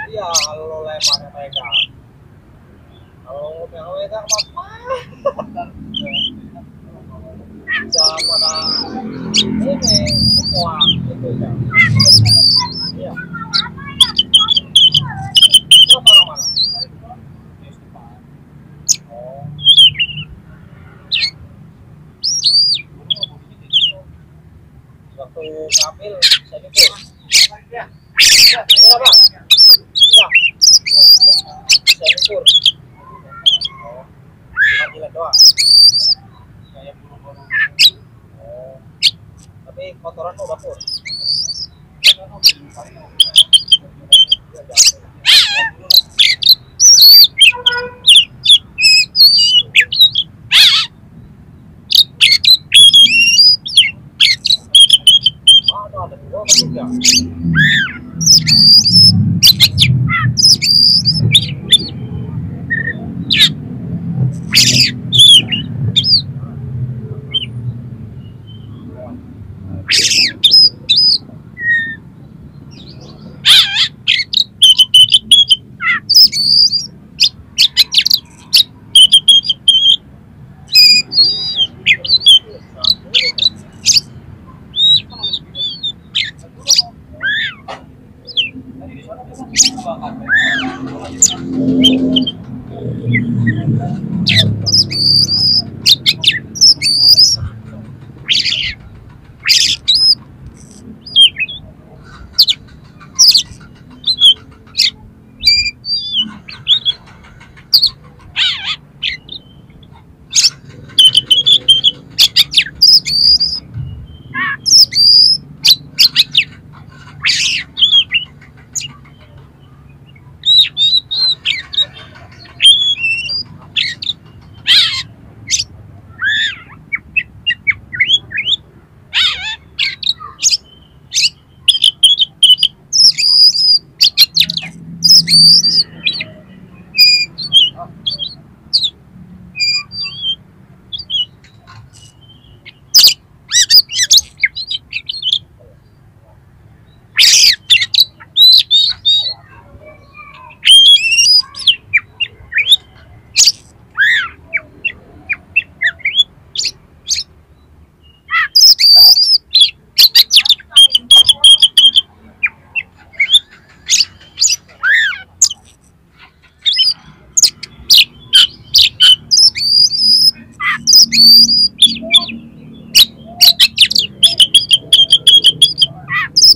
Iya, kalau lemarnya pegang. Kalau pegang apa? Jangan pada ini semua itu ya. Iya. Itu mana? Oh. Waktu ngambil saya itu. Ya. Ya, Bang. Iya. Saya ukur. Oh. Cuma doang. Kayak buru-buru. Oh. Tapi kotoran udah pur. Ada dua juga.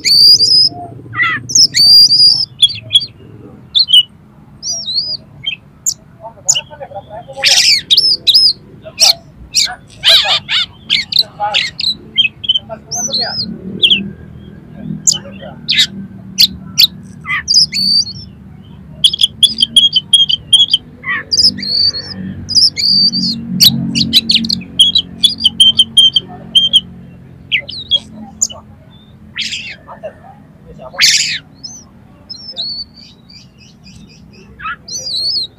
Oh, berapa kan ya? Berapa ribu mau ya? 16. Hah? 16. 16 ya? Ya. Macet. Ini siapa?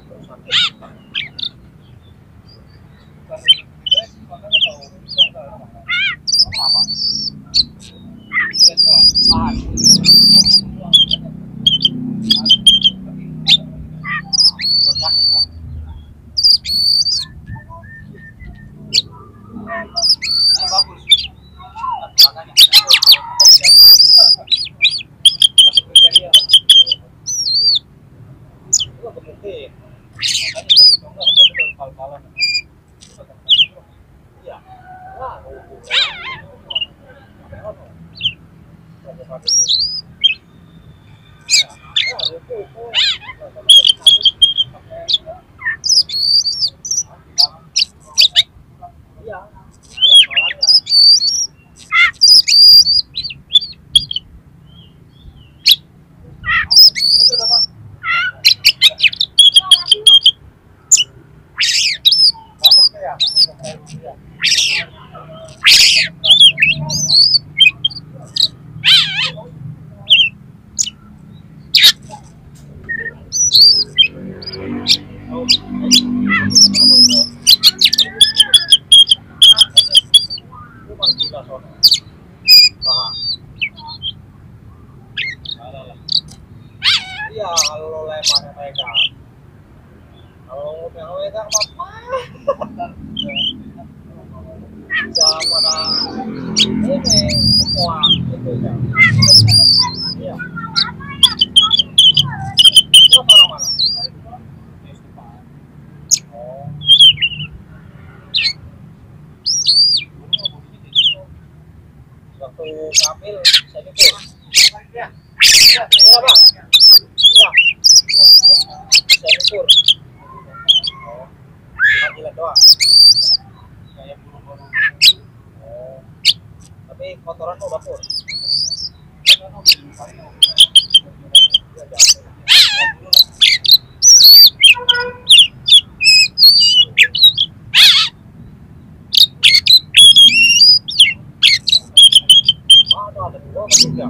Terus sakit. Apa? Bahan. Bagus. Makanya masuk kriteria. Itu kebukti. Makanya bagi tongga itu betul kal-kalan. Iya. Wah, iya. Itu dapat. Dapat kayak. Oh, itu kan gila soalnya. Wah, salah lah. Iya, kalau lemannya pegang. Kalau pegang apa? Bisa pada ini semua itu ya. Iya. Itu mana-mana. Oh. Waktu ngambil saya itu. Ya. Ya, Bang. Iya. Saya ukur. Oh. Panggilan doang. Kayak buru-buru. Oh. Tapi kotoran mau dapur. Ada dua juga.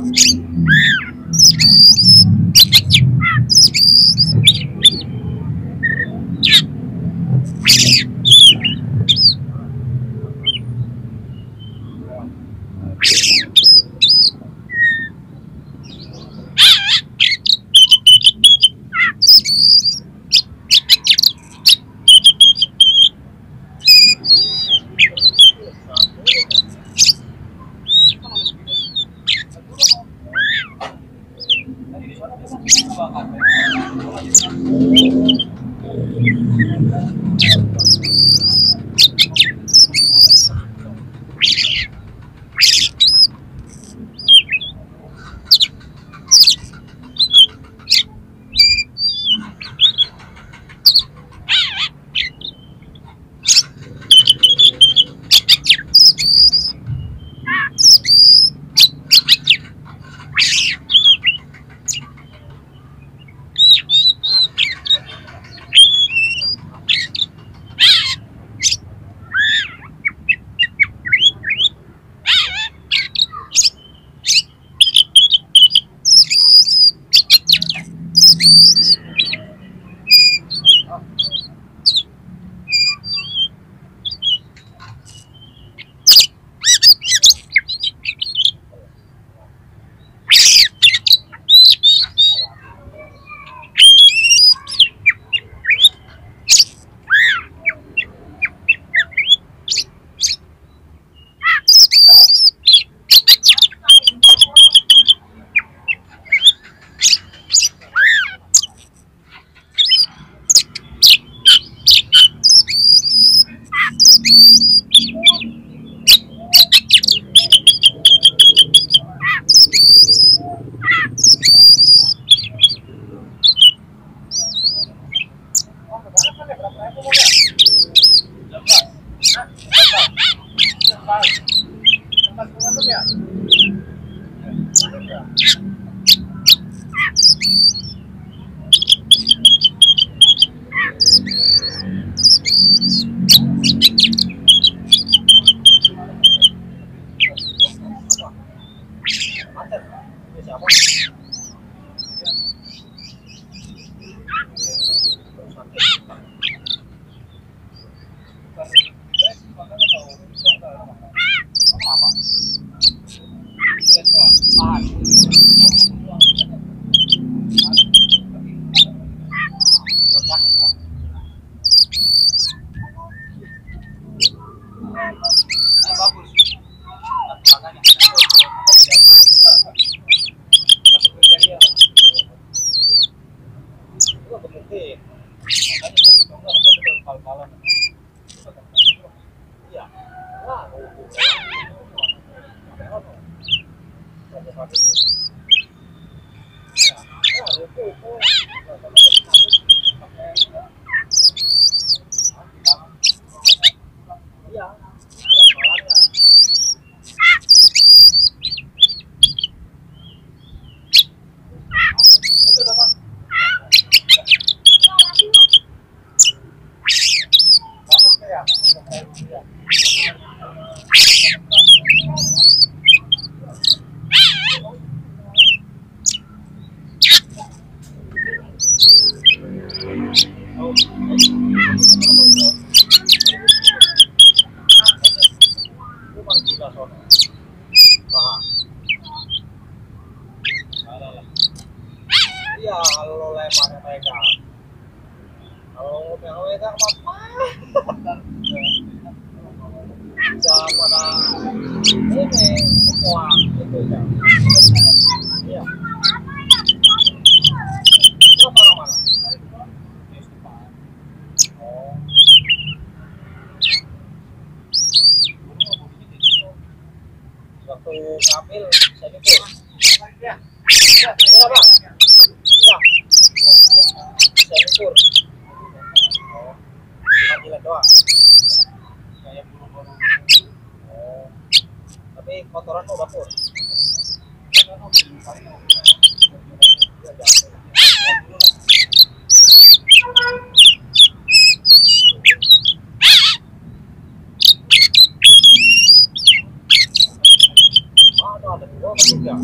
berapa umurnya? 16. Hah? 16. 16 bulan ya? Ya. Macet. Ini siapa? Bagus. Makanya masuk kriteria. Itu penting. Makanya kalau itu enggak betul kal-kalan. Iya. Wah, iya. Itu dapat. Bagus ya. Iya, kalau lemaknya mereka. Kalau yang mereka apa? Bisa pada ini semua gitu ya. Iya. Itu mana-mana. Oh. Waktu ngambil saya itu. Ya. Ya, Bang. Iya. Saya ukur. Oh. Panggilan doang. Kayak buru-buru. Oh. Tapi kotoran mau dapur. Ada dua ketiga.